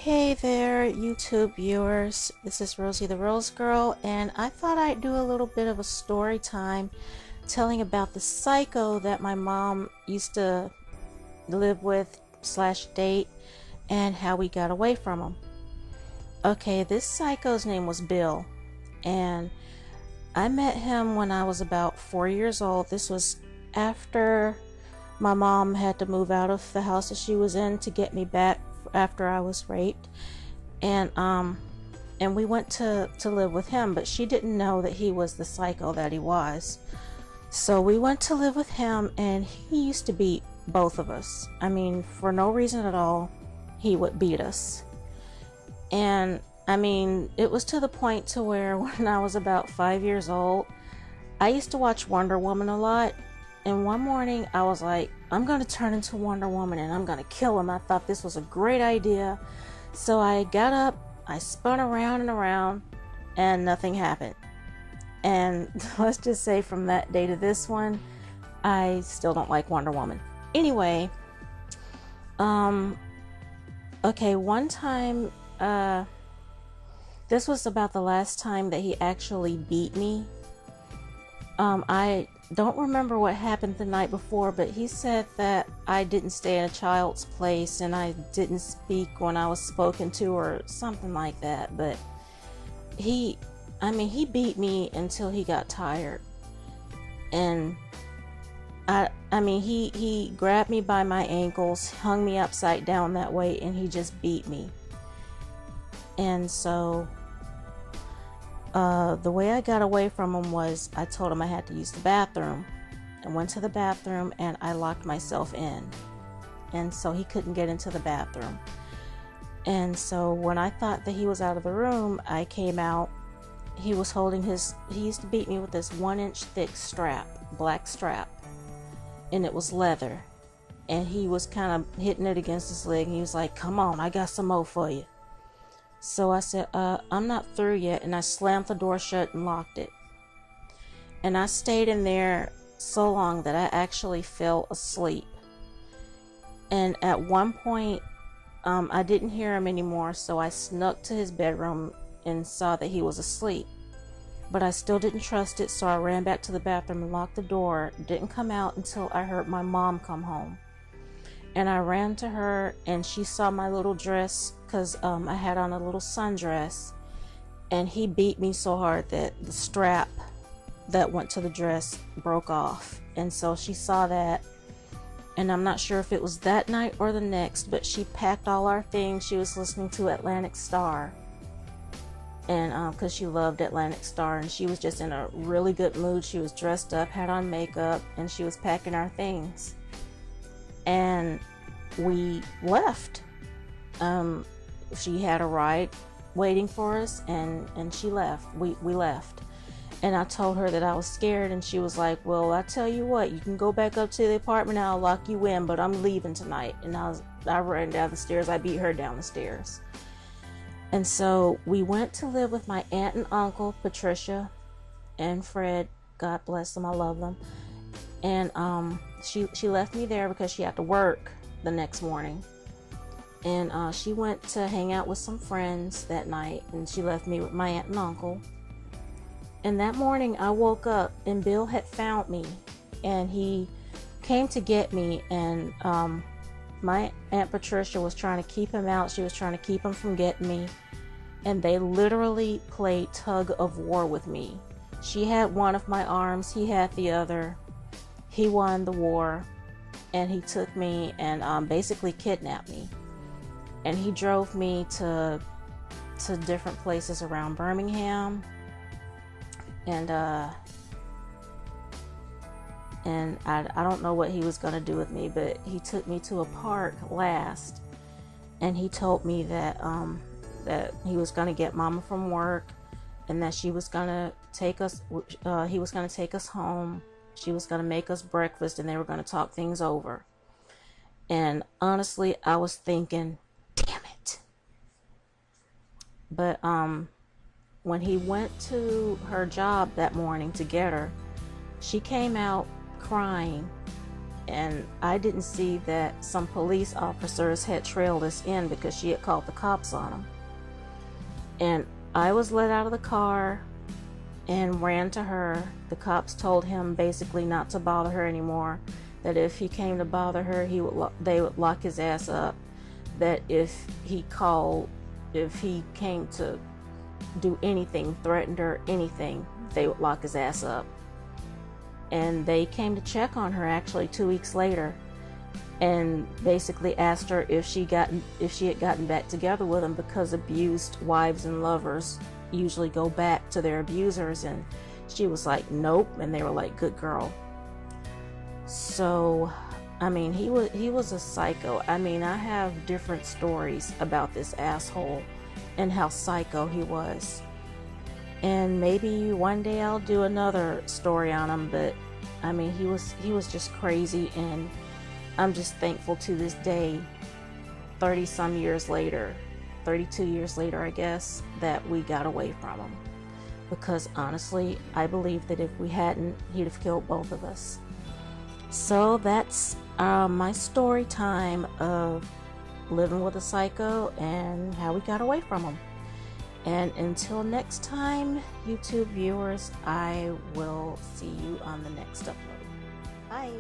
Hey there, YouTube viewers. This is Rosie the Rose Girl, and I thought I'd do a little bit of a story time telling about the psycho that my mom used to live with slash date and how we got away from him. Okay, this psycho's name was Bill, and I met him when I was about 4 years old. This was after my mom had to move out of the house that she was in to get me back after I was raped, and we went to live with him, but she didn't know that he was the psycho that he was. So we went to live with him, and he used to beat both of us. I mean, for no reason at all, he would beat us. And I mean, it was to the point to where when I was about 5 years old, I used to watch Wonder Woman a lot. And one morning I was like, I'm going to turn into Wonder Woman and I'm going to kill him. I thought this was a great idea. So I got up, I spun around and around, and nothing happened. And let's just say from that day to this one, I still don't like Wonder Woman. Anyway, okay, one time, this was about the last time that he actually beat me. I don't remember what happened the night before, but he said that I didn't stay in a child's place and I didn't speak when I was spoken to or something like that. But he beat me until he got tired. And he grabbed me by my ankles, hung me upside down that way, and he just beat me. And so the way I got away from him was I told him I had to use the bathroom. I went to the bathroom and I locked myself in. And so he couldn't get into the bathroom. And so when I thought that he was out of the room, I came out. He was holding he used to beat me with this 1-inch thick strap, black strap. And it was leather. And he was kind of hitting it against his leg. And he was like, "Come on, I got some more for you." So I said, I'm not through yet, and I slammed the door shut and locked it. And I stayed in there so long that I actually fell asleep. And at one point, I didn't hear him anymore, so I snuck to his bedroom and saw that he was asleep. But I still didn't trust it, so I ran back to the bathroom and locked the door. Didn't come out until I heard my mom come home. And I ran to her, and she saw my little dress, because I had on a little sundress, and he beat me so hard that the strap that went to the dress broke off. And so she saw that, and I'm not sure if it was that night or the next, but she packed all our things. She was listening to Atlantic Star, and because she loved Atlantic Star, and she was just in a really good mood. She was dressed up, had on makeup, and she was packing our things. And we left. She had a ride waiting for us, and she left. We left. And I told her that I was scared, and she was like, "Well, I tell you what, you can go back up to the apartment and I'll lock you in, but I'm leaving tonight." And I ran down the stairs. I beat her down the stairs. And so we went to live with my aunt and uncle, Patricia and Fred. God bless them. I love them. And she left me there because she had to work the next morning. And she went to hang out with some friends that night, and she left me with my aunt and uncle. And that morning I woke up, and Bill had found me, and he came to get me. And my Aunt Patricia was trying to keep him out. She was trying to keep him from getting me. And they literally played tug of war with me. She had one of my arms, he had the other. He won the war, and he took me and basically kidnapped me. And he drove me to different places around Birmingham. And I don't know what he was going to do with me, but he took me to a park last, and he told me that that he was going to get Mama from work, and that she was going to take us. He was going to take us home. She was going to make us breakfast, and they were going to talk things over. And honestly, I was thinking, damn it. But when he went to her job that morning to get her, she came out crying, and I didn't see that some police officers had trailed us in because she had called the cops on him. And I was let out of the car and ran to her. The cops told him basically not to bother her anymore, that if he came to bother her, they would lock his ass up, that if he came to do anything, threatened her, anything, they would lock his ass up. And they came to check on her actually 2 weeks later, and basically asked her if she had gotten back together with him, because abused wives and lovers usually go back to their abusers, and she was like, nope. And they were like, good girl. So I mean, he was a psycho. I mean, I have different stories about this asshole and how psycho he was. And maybe one day I'll do another story on him, but I mean, he was just crazy, and I'm just thankful to this day, 30-some years later, 32 years later, I guess, that we got away from him. Because honestly, I believe that if we hadn't, he'd have killed both of us. So that's my story time of living with a psycho and how we got away from him. And until next time, YouTube viewers, I will see you on the next upload. Bye.